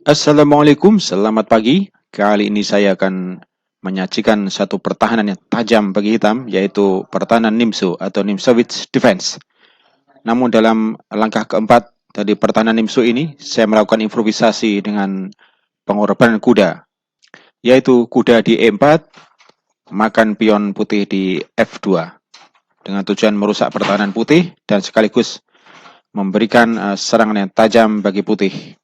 Assalamualaikum, selamat pagi. Kali ini saya akan menyajikan satu pertahanan yang tajam bagi hitam, yaitu pertahanan Nimso atau Nimsowitz Defense. Namun dalam langkah keempat dari pertahanan Nimso ini, saya melakukan improvisasi dengan pengorbanan kuda, yaitu kuda di E4, makan pion putih di F2, dengan tujuan merusak pertahanan putih dan sekaligus memberikan serangan yang tajam bagi putih.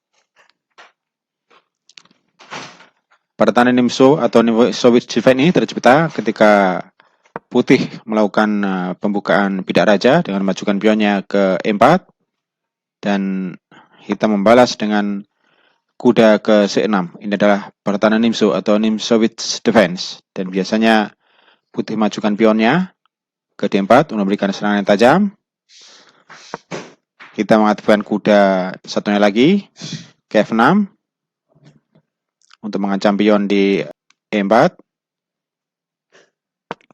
Pertahanan Nimso atau Nimsowitz Defense ini tercipta ketika putih melakukan pembukaan bidak raja dengan memajukan pionnya ke E4 dan hitam membalas dengan kuda ke C6. Ini adalah pertahanan Nimso atau Nimsowitz Defense, dan biasanya putih majukan pionnya ke D4 untuk memberikan serangan yang tajam. Hitam mengaktifkan kuda satunya lagi ke F6 untuk mengancam pion di E4.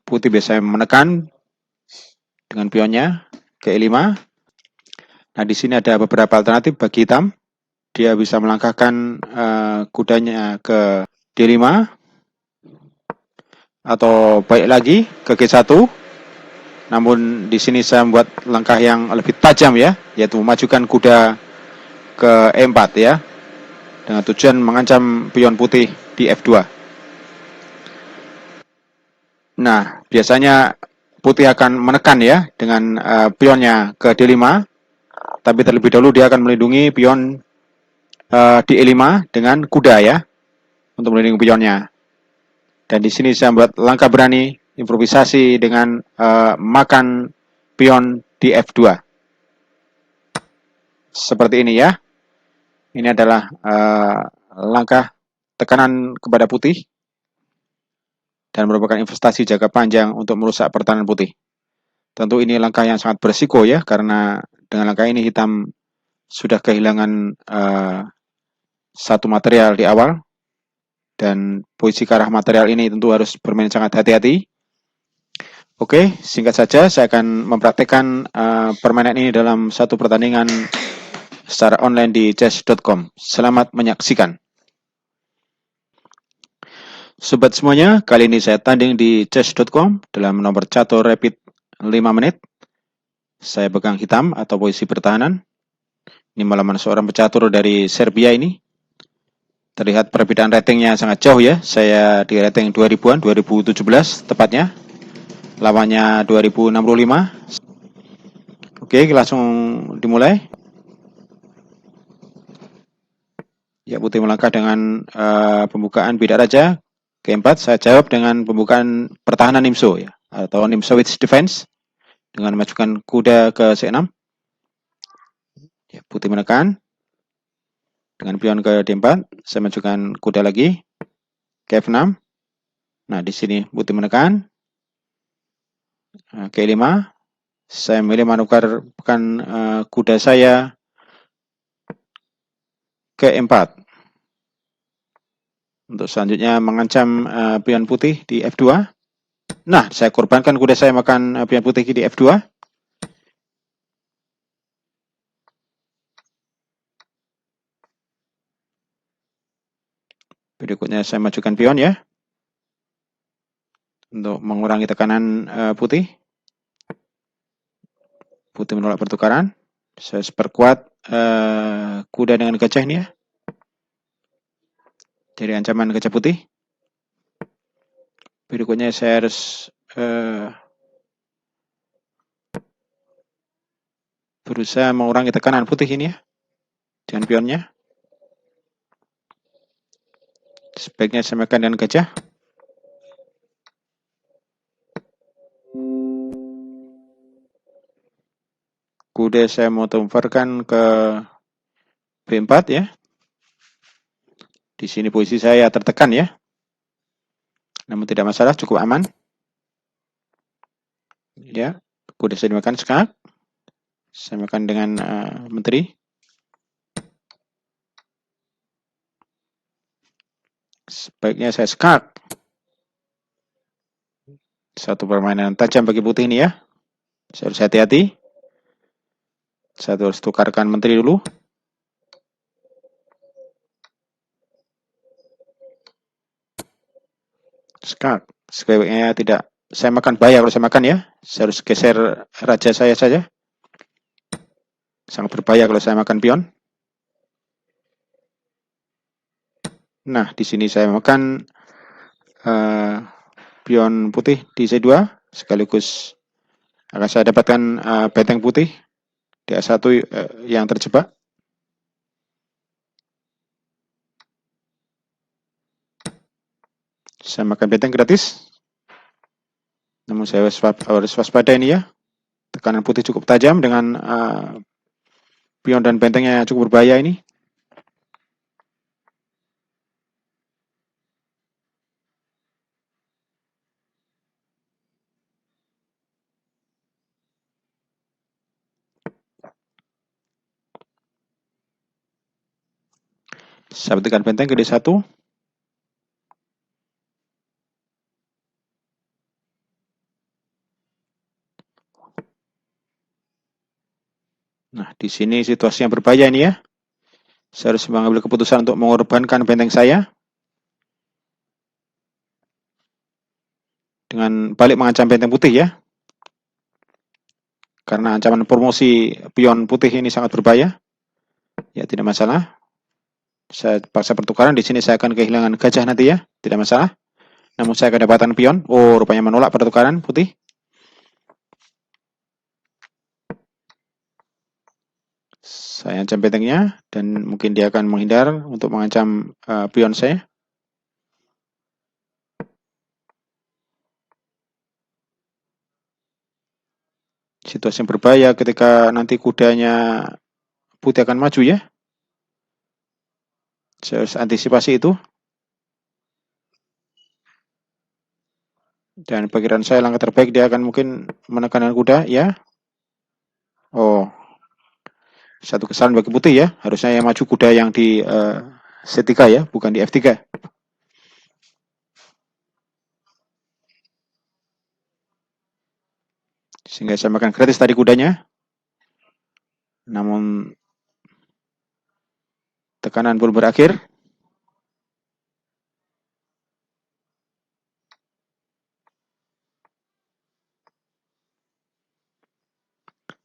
Putih biasanya menekan dengan pionnya ke E5. Nah, di sini ada beberapa alternatif bagi hitam. Dia bisa melangkahkan kudanya ke D5 atau baik lagi ke G1. Namun di sini saya membuat langkah yang lebih tajam ya, yaitu memajukan kuda ke E4 ya, dengan tujuan mengancam pion putih di F2. Nah, biasanya putih akan menekan ya dengan pionnya ke D5, tapi terlebih dahulu dia akan melindungi pion di E5 dengan kuda ya, untuk melindungi pionnya. Dan di sini saya membuat langkah berani improvisasi dengan makan pion di F2. Seperti ini ya. Ini adalah langkah tekanan kepada putih dan merupakan investasi jangka panjang untuk merusak pertahanan putih. Tentu ini langkah yang sangat berisiko ya, karena dengan langkah ini hitam sudah kehilangan satu material di awal, dan posisi ke arah material ini tentu harus bermain sangat hati-hati. Oke, singkat saja saya akan mempraktekkan permainan ini dalam satu pertandingan secara online di chess.com. Selamat menyaksikan. Sobat semuanya, kali ini saya tanding di chess.com dalam nomor catur rapid 5 menit. Saya pegang hitam atau posisi pertahanan. Ini melawan seorang pecatur dari Serbia ini. Terlihat perbedaan ratingnya sangat jauh ya. Saya di rating 2000-an, 2017 tepatnya. Lawannya 2065. Oke, langsung dimulai. Ya, putih melangkah dengan pembukaan bidak raja. Keempat, saya jawab dengan pembukaan pertahanan Nimso ya, atau Nimsowitz Defense, dengan memajukan kuda ke C6. Ya, putih menekan dengan pion ke D4. Saya majukan kuda lagi ke F6. Nah, di sini putih menekan ke E5. Saya memilih manuverkan kuda saya ke E4 untuk selanjutnya mengancam pion putih di F2. Nah, saya korbankan kuda saya makan pion putih di F2. Berikutnya saya majukan pion ya, untuk mengurangi tekanan putih. Putih menolak pertukaran. Saya perkuat kuda dengan gajah ini ya, dari ancaman gajah putih. Berikutnya saya harus berusaha mengurangi tekanan putih ini ya, dengan pionnya. Sebaiknya saya makan dengan gajah. Kuda saya mau tumparkan ke B4 ya. Di sini posisi saya tertekan ya, namun tidak masalah, cukup aman. Ya, kuda saya dimakan skak. Saya makan dengan menteri. Sebaiknya saya skak. Satu permainan tajam bagi putih ini ya. Saya harus hati-hati. Saya harus tukarkan menteri dulu. skak. Sebaiknya tidak saya makan bahaya kalau saya makan ya. Saya harus geser raja saya saja. Sangat berbahaya kalau saya makan pion. Nah, di sini saya makan pion putih di C2 sekaligus akan saya dapatkan benteng putih di A1 yang terjebak. Saya makan benteng gratis. Namun saya harus waspada ini ya. Tekanan putih cukup tajam dengan pion dan bentengnya cukup berbahaya ini. Saya berikan benteng ke D1. Nah, di sini situasi yang berbahaya ini ya. Saya harus mengambil keputusan untuk mengorbankan benteng saya dengan balik mengancam benteng putih ya. Karena ancaman promosi pion putih ini sangat berbahaya. Ya, tidak masalah. Saya paksa pertukaran. Di sini saya akan kehilangan gajah nanti ya. Tidak masalah. Namun saya kedapatan pion. Oh, rupanya menolak pertukaran putih. Saya ancam bentengnya dan mungkin dia akan menghindar untuk mengancam pion saya. Situasi yang berbahaya ketika nanti kudanya putih akan maju ya. Saya harus antisipasi itu. Dan pikiran saya langkah terbaik dia akan mungkin menekan kuda ya. Oh, satu kesalahan bagi putih ya. Harusnya yang maju kuda yang di C3 ya, bukan di F3. Sehingga saya makan gratis tadi kudanya. Namun tekanan belum berakhir.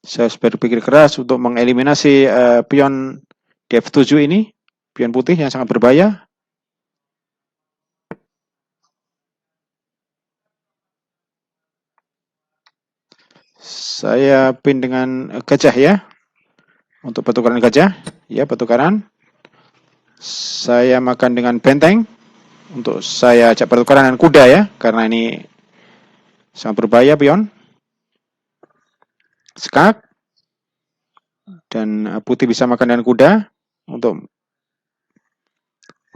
Saya harus berpikir keras untuk mengeliminasi pion di F7 ini. Pion putih yang sangat berbahaya. Saya pin dengan gajah ya. Untuk pertukaran gajah. Ya, pertukaran. Saya makan dengan benteng. Untuk saya ajak pertukaran dengan kuda ya. Karena ini sangat berbahaya pion. Skak. Dan putih bisa makan dengan kuda. Untuk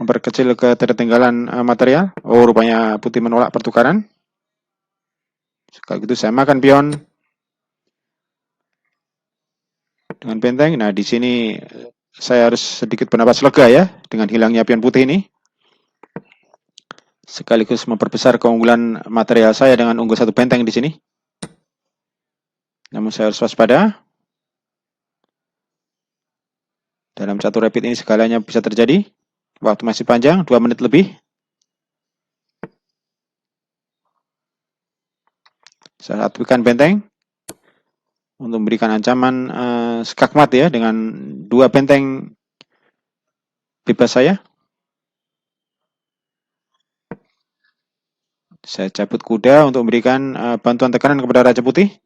memperkecil ketertinggalan material. Oh, rupanya putih menolak pertukaran. Kalau gitu saya makan pion dengan benteng. Nah, di sini saya harus sedikit bernapas lega ya dengan hilangnya pion putih ini. Sekaligus memperbesar keunggulan material saya dengan unggul satu benteng di sini. Namun saya harus waspada. Dalam satu rapid ini segalanya bisa terjadi. Waktu masih panjang, 2 menit lebih. Saya aktifkan benteng untuk memberikan ancaman skakmat ya dengan 2 benteng bebas saya. Saya cabut kuda untuk memberikan bantuan tekanan kepada Raja Putih.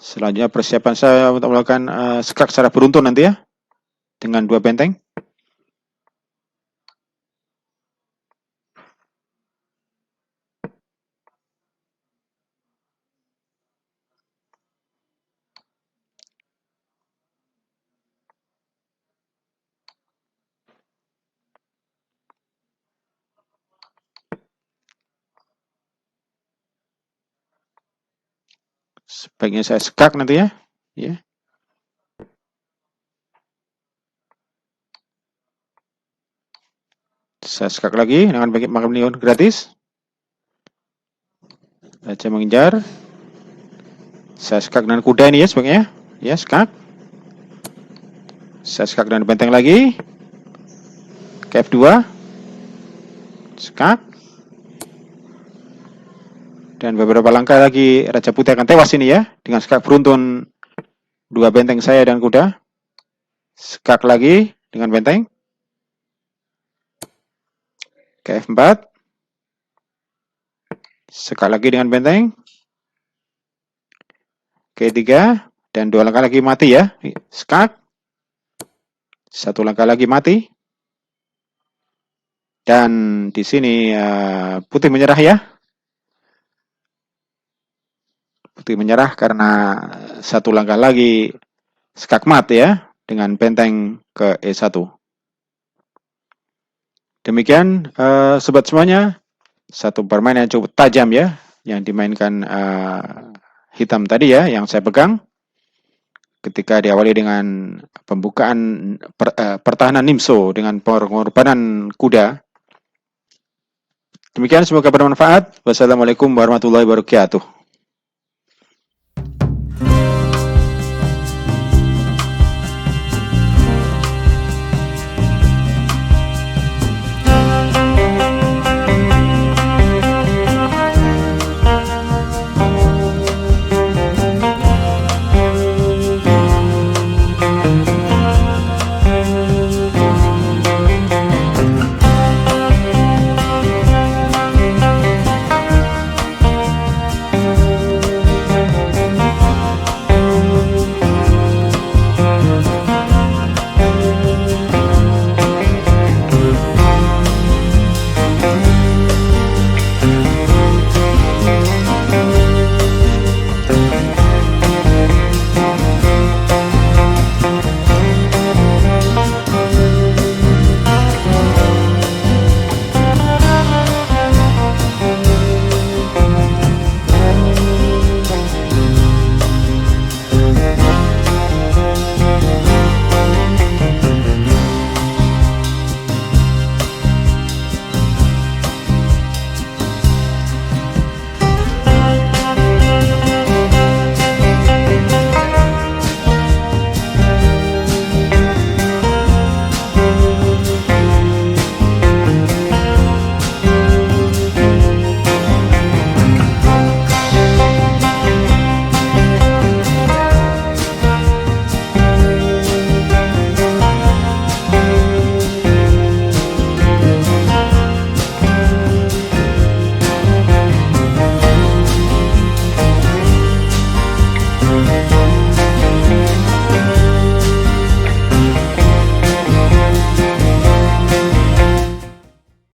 Selanjutnya persiapan saya untuk melakukan skak secara beruntun nanti ya. Dengan 2 benteng. Sebaiknya saya skak nanti ya. Ya. Saya skak lagi dengan makan neon gratis. Raja menginjar. Saya skak dengan kuda ini ya sebaiknya. Ya, skak. Saya skak dengan benteng lagi. Ke F2. Skak. Dan beberapa langkah lagi Raja Putih akan tewas ini ya. Dengan skak beruntun 2 benteng saya dan kuda. Skak lagi dengan benteng. Ke F4. Skak lagi dengan benteng. Ke E3. Dan 2 langkah lagi mati ya. Skak. 1 langkah lagi mati. Dan di sini putih menyerah ya. Putih menyerah karena 1 langkah lagi skakmat ya. Dengan benteng ke E1. Demikian sobat semuanya. Satu permainan yang cukup tajam ya. Yang dimainkan hitam tadi ya. Yang saya pegang. Ketika diawali dengan pembukaan pertahanan Nimso. Dengan pengorbanan kuda. Demikian semoga bermanfaat. Wassalamualaikum warahmatullahi wabarakatuh.